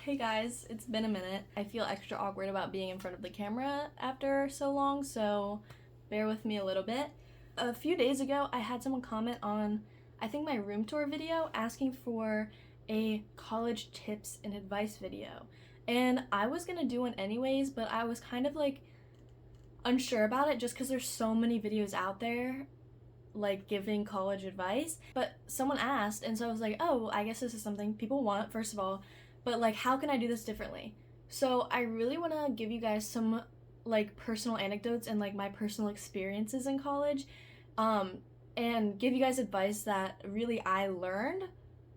Hey guys, it's been a minute. I feel extra awkward about being in front of the camera after so long, so bear with me a little bit. A few days ago, I had someone comment on, I think, my room tour video asking for a college tips and advice video. And I was gonna do one anyways, but I was kind of like unsure about it just because there's so many videos out there like giving college advice. But someone asked, and so I was like, oh, I guess this is something people want, first of all, but like, how can I do this differently? So I really want to give you guys some like personal anecdotes and like my personal experiences in college, um, and give you guys advice that really I learned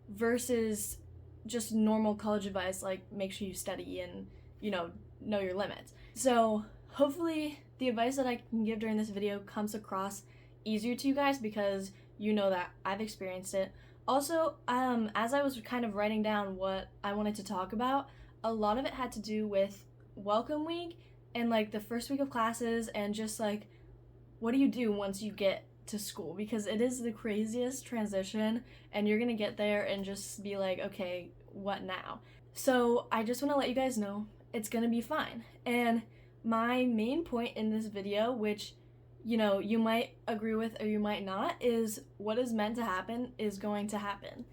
versus just normal college advice, like make sure you study and, you know your limits. So hopefully the advice that I can give during this video comes across easier to you guys because you know that I've experienced it. Also, as I was kind of writing down what I wanted to talk about, a lot of it had to do with welcome week and like the first week of classes and just like what do you do once you get to school, because it is the craziest transition and you're gonna get there and just be like, okay, what now? So I just want to let you guys know it's gonna be fine. And my main point in this video, which you might agree with or you might not, is what is meant to happen is going to happen.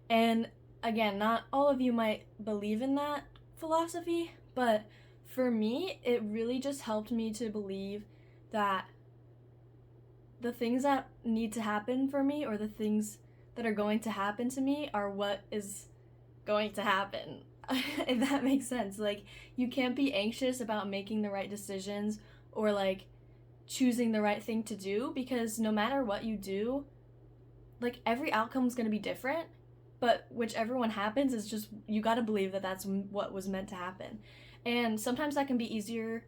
And again, not all of you might believe in that philosophy, but for me, it really just helped me to believe that the things that need to happen for me, or the things that are going to happen to me, are what is going to happen. If that makes sense. Like, you can't be anxious about making the right decisions or like choosing the right thing to do, because no matter what you do, like every outcome is going to be different, but whichever one happens is just, you got to believe that that's what was meant to happen. And sometimes that can be easier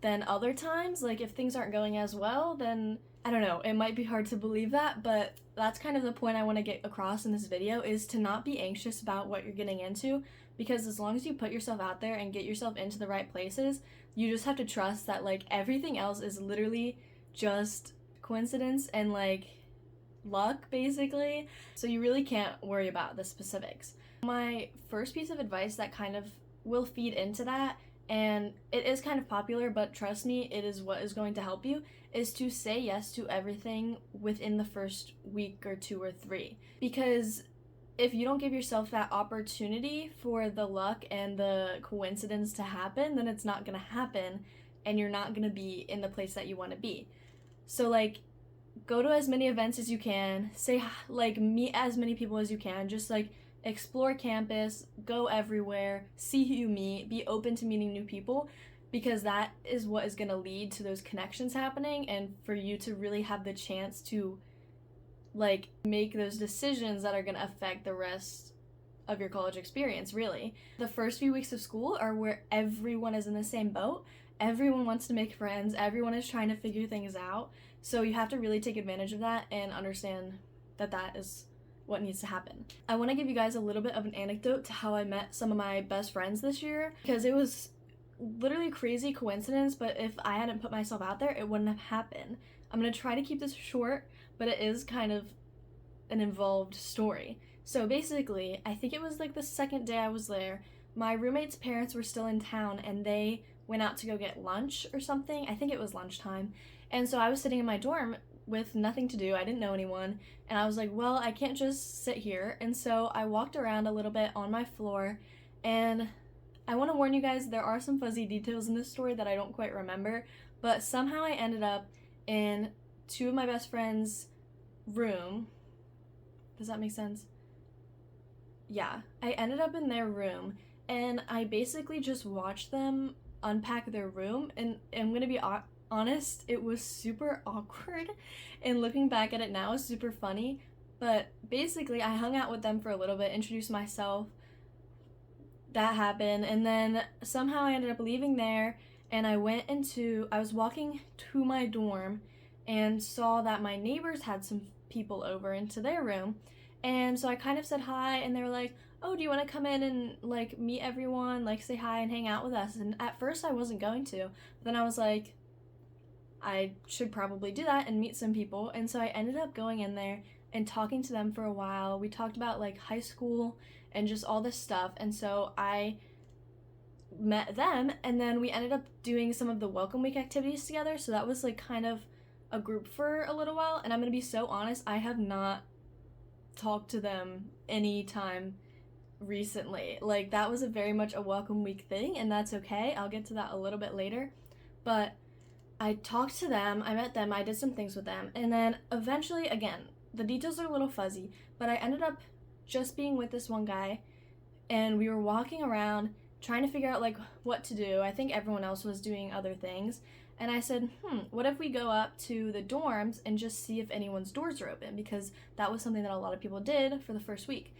than other times. Like if things aren't going as well, then I don't know, it might be hard to believe that, but that's kind of the point I want to get across in this video, is to not be anxious about what you're getting into, because as long as you put yourself out there and get yourself into the right places, you just have to trust that like everything else is literally just coincidence and like luck, basically. So you really can't worry about the specifics. My first piece of advice that kind of will feed into that, and it is kind of popular, but trust me, it is what is going to help you, is to say yes to everything within the first week or two or three. Because if you don't give yourself that opportunity for the luck and the coincidence to happen, then it's not gonna happen and you're not gonna be in the place that you wanna be. So like, go to as many events as you can, meet as many people as you can, just like explore campus, go everywhere, see who you meet, be open to meeting new people, because that is what is going to lead to those connections happening and for you to really have the chance to like make those decisions that are going to affect the rest of your college experience, really. The first few weeks of school are where everyone is in the same boat. Everyone wants to make friends, everyone is trying to figure things out. So you have to really take advantage of that and understand that that is what needs to happen. I want to give you guys a little bit of an anecdote to how I met some of my best friends this year, because it was literally a crazy coincidence, but if I hadn't put myself out there, it wouldn't have happened. I'm going to try to keep this short, but it is kind of an involved story. So basically, I think it was like the second day I was there, my roommate's parents were still in town and they went out to go get lunch or something. I think it was lunchtime. And so I was sitting in my dorm with nothing to do. I didn't know anyone. And I was like, well, I can't just sit here. And so I walked around a little bit on my floor. And I want to warn you guys, there are some fuzzy details in this story that I don't quite remember. But somehow I ended up in two of my best friends' room. Does that make sense? Yeah. I ended up in their room. And I basically just watched them unpack their room. And I'm going to be honest, it was super awkward, and looking back at it now is super funny. But basically I hung out with them for a little bit, introduced myself, that happened, and then somehow I ended up leaving there, and I was walking to my dorm and saw that my neighbors had some people over into their room, and so I kind of said hi, and they were like, oh, do you want to come in and like meet everyone, like say hi and hang out with us? And at first I wasn't going to, but then I was like, I should probably do that and meet some people. And so I ended up going in there and talking to them for a while. We talked about like high school and just all this stuff. And so I met them, and then we ended up doing some of the welcome week activities together. So that was like kind of a group for a little while. And I'm gonna be so honest, I have not talked to them anytime recently. Like, that was a very much a welcome week thing, and that's okay. I'll get to that a little bit later. But I talked to them, I met them, I did some things with them, and then eventually, again, the details are a little fuzzy, but I ended up just being with this one guy, and we were walking around trying to figure out like what to do. I think everyone else was doing other things, and I said, what if we go up to the dorms and just see if anyone's doors are open, because that was something that a lot of people did for the first week.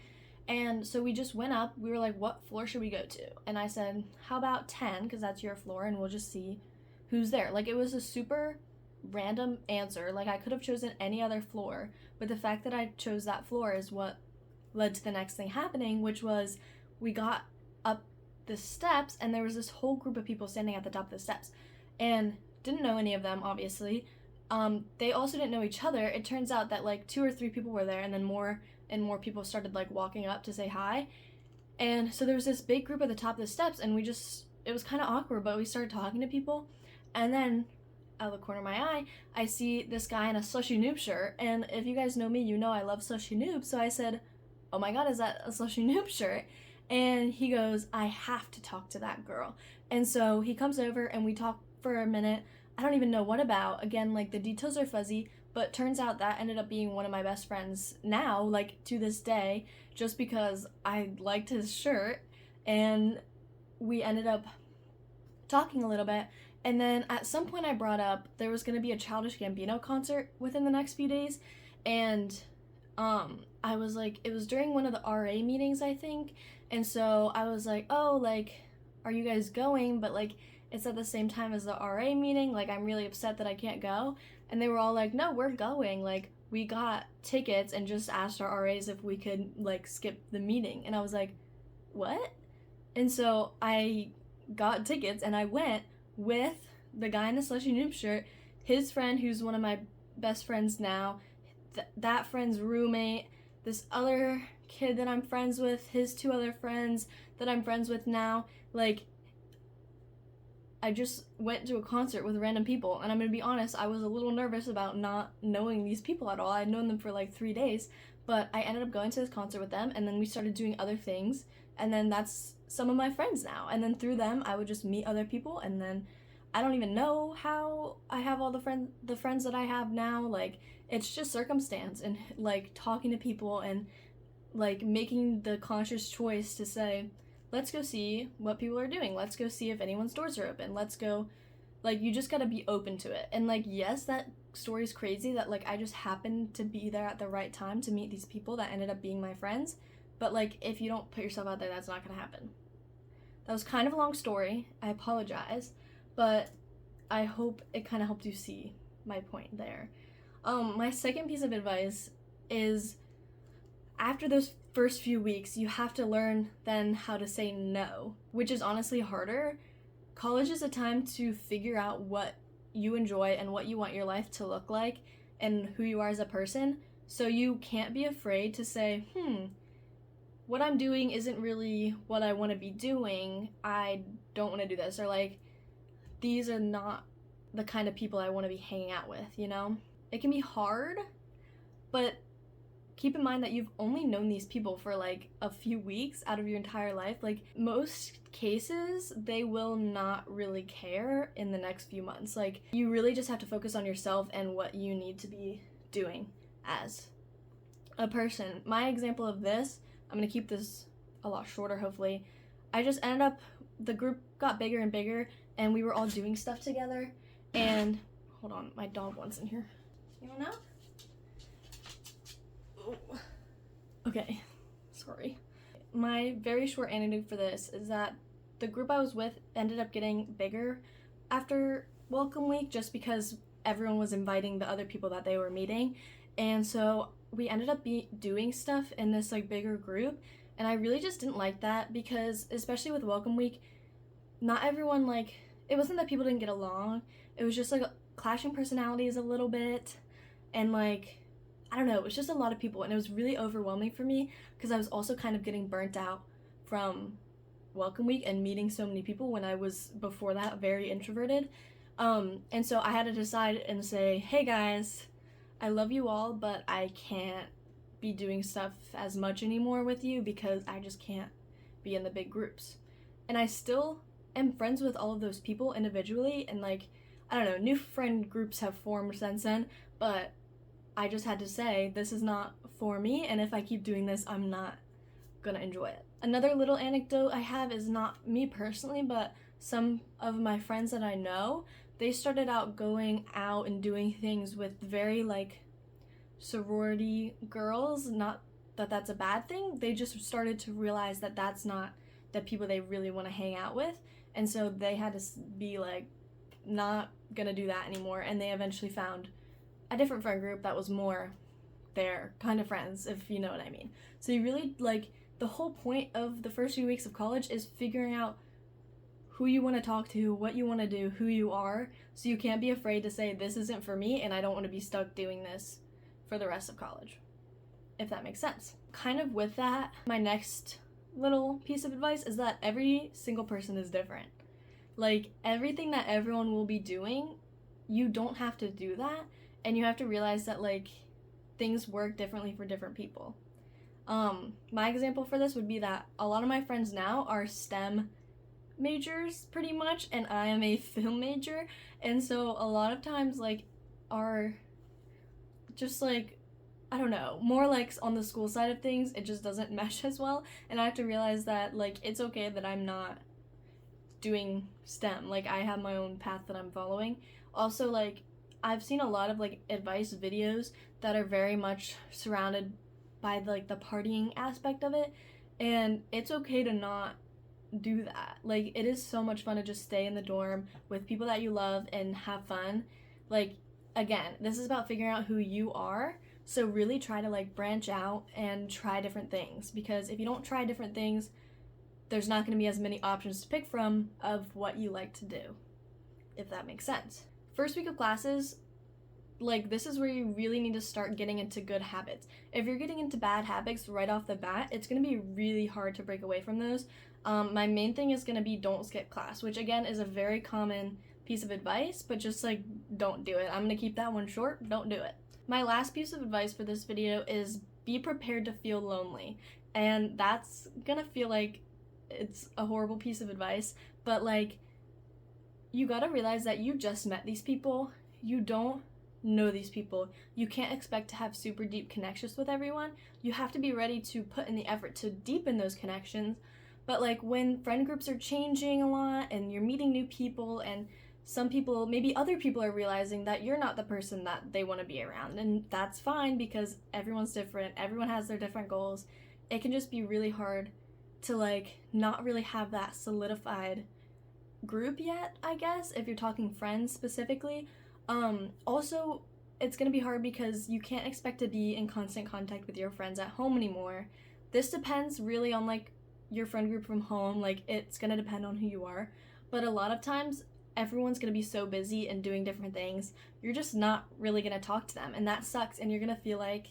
And so we just went up. We were like, what floor should we go to? And I said, how about 10, because that's your floor, and we'll just see who's there. Like, it was a super random answer. Like, I could have chosen any other floor, but the fact that I chose that floor is what led to the next thing happening, which was we got up the steps, and there was this whole group of people standing at the top of the steps, and didn't know any of them, obviously. They also didn't know each other. It turns out that like 2 or 3 people were there, and then more and more people started like walking up to say hi. And so there was this big group at the top of the steps, and it was kind of awkward, but we started talking to people. And then out of the corner of my eye, I see this guy in a Slushy Noob shirt, and if you guys know me, you know I love Slushy Noob. So I said, oh my god, is that a Slushy Noob shirt? And he goes, I have to talk to that girl. And so he comes over and we talk for a minute. I don't even know what about. Again, like, the details are fuzzy, but turns out that ended up being one of my best friends now, like, to this day, just because I liked his shirt. And we ended up talking a little bit. And then at some point I brought up there was going to be a Childish Gambino concert within the next few days. And I was like, it was during one of the RA meetings, I think. And so I was like, oh, like, are you guys going? But like, it's at the same time as the RA meeting. Like, I'm really upset that I can't go. And they were all like, no, we're going. Like, we got tickets and just asked our RAs if we could like skip the meeting. And I was like, what? And so I got tickets and I went with the guy in the Slushy Noob shirt, his friend who's one of my best friends now, that friend's roommate, this other kid that I'm friends with, his 2 other friends that I'm friends with now. Like, I just went to a concert with random people, and I'm gonna be honest, I was a little nervous about not knowing these people at all. I'd known them for like 3 days, but I ended up going to this concert with them, and then we started doing other things, and then that's some of my friends now. And then through them, I would just meet other people, and then I don't even know how I have all the friends that I have now. Like, it's just circumstance and like talking to people and like making the conscious choice to say, let's go see what people are doing. Let's go see if anyone's doors are open. Let's go, like, you just gotta be open to it. And like, yes, that story's crazy that like I just happened to be there at the right time to meet these people that ended up being my friends. But like, if you don't put yourself out there, that's not gonna happen. That was kind of a long story. I apologize, but I hope it kind of helped you see my point there. My second piece of advice is, after those first few weeks, you have to learn then how to say no, which is honestly harder. College is a time to figure out what you enjoy and what you want your life to look like and who you are as a person. So you can't be afraid to say, what I'm doing isn't really what I want to be doing. I don't want to do this. Or like, these are not the kind of people I want to be hanging out with, you know? It can be hard, but keep in mind that you've only known these people for like a few weeks out of your entire life. Like, most cases, they will not really care in the next few months. Like, you really just have to focus on yourself and what you need to be doing as a person. My example of this, I'm gonna keep this a lot shorter, hopefully. I just ended up, the group got bigger and bigger, and we were all doing stuff together. And hold on, my dog wants in here. You want out? Okay, sorry. My very short anecdote for this is that the group I was with ended up getting bigger after welcome week, just because everyone was inviting the other people that they were meeting. And so we ended up doing stuff in this like bigger group, and I really just didn't like that, because especially with welcome week, not everyone, like, it wasn't that people didn't get along, it was just like clashing personalities a little bit, and like, I don't know, it was just a lot of people, and it was really overwhelming for me because I was also kind of getting burnt out from welcome week and meeting so many people when I was before that very introverted. And so I had to decide and say, hey guys, I love you all, but I can't be doing stuff as much anymore with you because I just can't be in the big groups. And I still am friends with all of those people individually, and like, I don't know, new friend groups have formed since then, but I just had to say, this is not for me, and if I keep doing this, I'm not gonna enjoy it. Another little anecdote I have is not me personally, but some of my friends that I know, they started out going out and doing things with very like sorority girls. Not that that's a bad thing, they just started to realize that that's not the people they really want to hang out with, and so they had to be like, not gonna do that anymore, and they eventually found a different friend group that was more their kind of friends, if you know what I mean. So you really, like, the whole point of the first few weeks of college is figuring out who you want to talk to, what you want to do, who you are, so you can't be afraid to say, this isn't for me and I don't want to be stuck doing this for the rest of college, if that makes sense. Kind of with that, my next little piece of advice is that every single person is different. Like, everything that everyone will be doing, you don't have to do that, and you have to realize that, like, things work differently for different people. My example for this would be that a lot of my friends now are STEM majors pretty much, and I am a film major, and so a lot of times like are just like, I don't know, more like on the school side of things, it just doesn't mesh as well, and I have to realize that like it's okay that I'm not doing STEM. Like, I have my own path that I'm following. Also, like, I've seen a lot of like advice videos that are very much surrounded by like the partying aspect of it, and it's okay to not do that. Like, it is so much fun to just stay in the dorm with people that you love and have fun. Like, again, this is about figuring out who you are, so really try to like branch out and try different things, because if you don't try different things, there's not going to be as many options to pick from of what you like to do, if that makes sense. First week of classes, like, this is where you really need to start getting into good habits. If you're getting into bad habits right off the bat, it's going to be really hard to break away from those. My main thing is going to be don't skip class, which again is a very common piece of advice, but just like, don't do it. I'm going to keep that one short. Don't do it. My last piece of advice for this video is be prepared to feel lonely. And that's going to feel like it's a horrible piece of advice, but like, you gotta realize that you just met these people. You don't know these people. You can't expect to have super deep connections with everyone. You have to be ready to put in the effort to deepen those connections. But like, when friend groups are changing a lot and you're meeting new people, and some people, maybe other people, are realizing that you're not the person that they want to be around, and that's fine because everyone's different. Everyone has their different goals. It can just be really hard to like not really have that solidified group yet, I guess, if you're talking friends specifically. Also, it's gonna be hard because you can't expect to be in constant contact with your friends at home anymore. This depends really on like your friend group from home. Like, it's gonna depend on who you are, but a lot of times everyone's gonna be so busy and doing different things, you're just not really gonna talk to them, and that sucks, and you're gonna feel like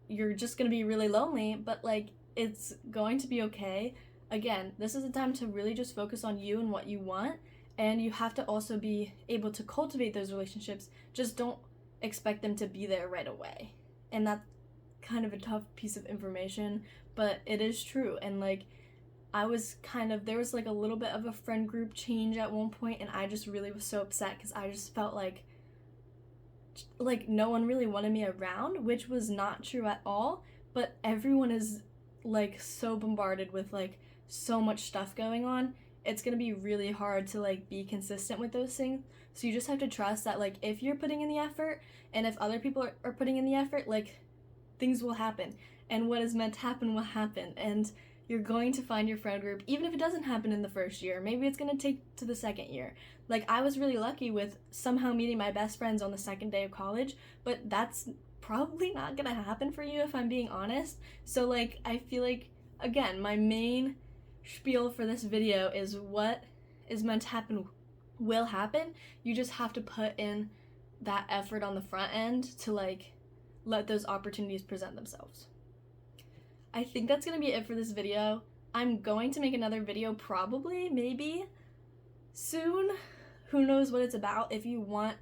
you're just gonna be really lonely, but like, it's going to be okay. Again, this is a time to really just focus on you and what you want, and you have to also be able to cultivate those relationships. Just don't expect them to be there right away. And that's kind of a tough piece of information, but it is true. And like, there was like a little bit of a friend group change at one point, and I just really was so upset because I just felt like no one really wanted me around, which was not true at all, but everyone is like so bombarded with like so much stuff going on. It's gonna be really hard to like be consistent with those things, so you just have to trust that like, if you're putting in the effort and if other people are putting in the effort, like, things will happen, and what is meant to happen will happen, and you're going to find your friend group, even if it doesn't happen in the first year. Maybe it's gonna take to the second year. Like, I was really lucky with somehow meeting my best friends on the second day of college, but that's probably not gonna happen for you, if I'm being honest. So like, I feel like, again, my main spiel for this video is what is meant to happen will happen. You just have to put in that effort on the front end to like let those opportunities present themselves. I think that's gonna be it for this video. I'm going to make another video probably, maybe, soon. Who knows what it's about. If you want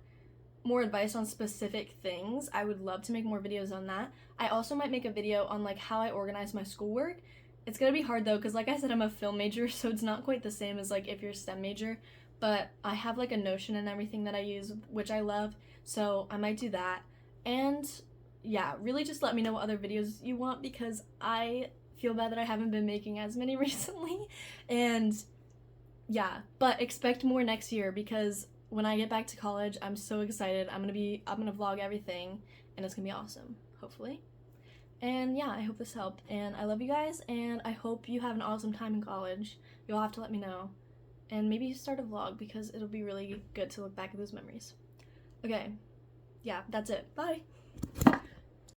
more advice on specific things, I would love to make more videos on that. I also might make a video on like how I organize my schoolwork. It's gonna be hard though, because like I said, I'm a film major, so it's not quite the same as like if you're a STEM major, but I have like a Notion and everything that I use, which I love, so I might do that. And yeah, really just let me know what other videos you want, because I feel bad that I haven't been making as many recently. And yeah, but expect more next year, because when I get back to college, I'm so excited. I'm gonna vlog everything, and it's gonna be awesome, hopefully. And yeah, I hope this helped, and I love you guys, and I hope you have an awesome time in college. You'll have to let me know, and maybe start a vlog, because it'll be really good to look back at those memories. Okay, yeah, that's it. Bye!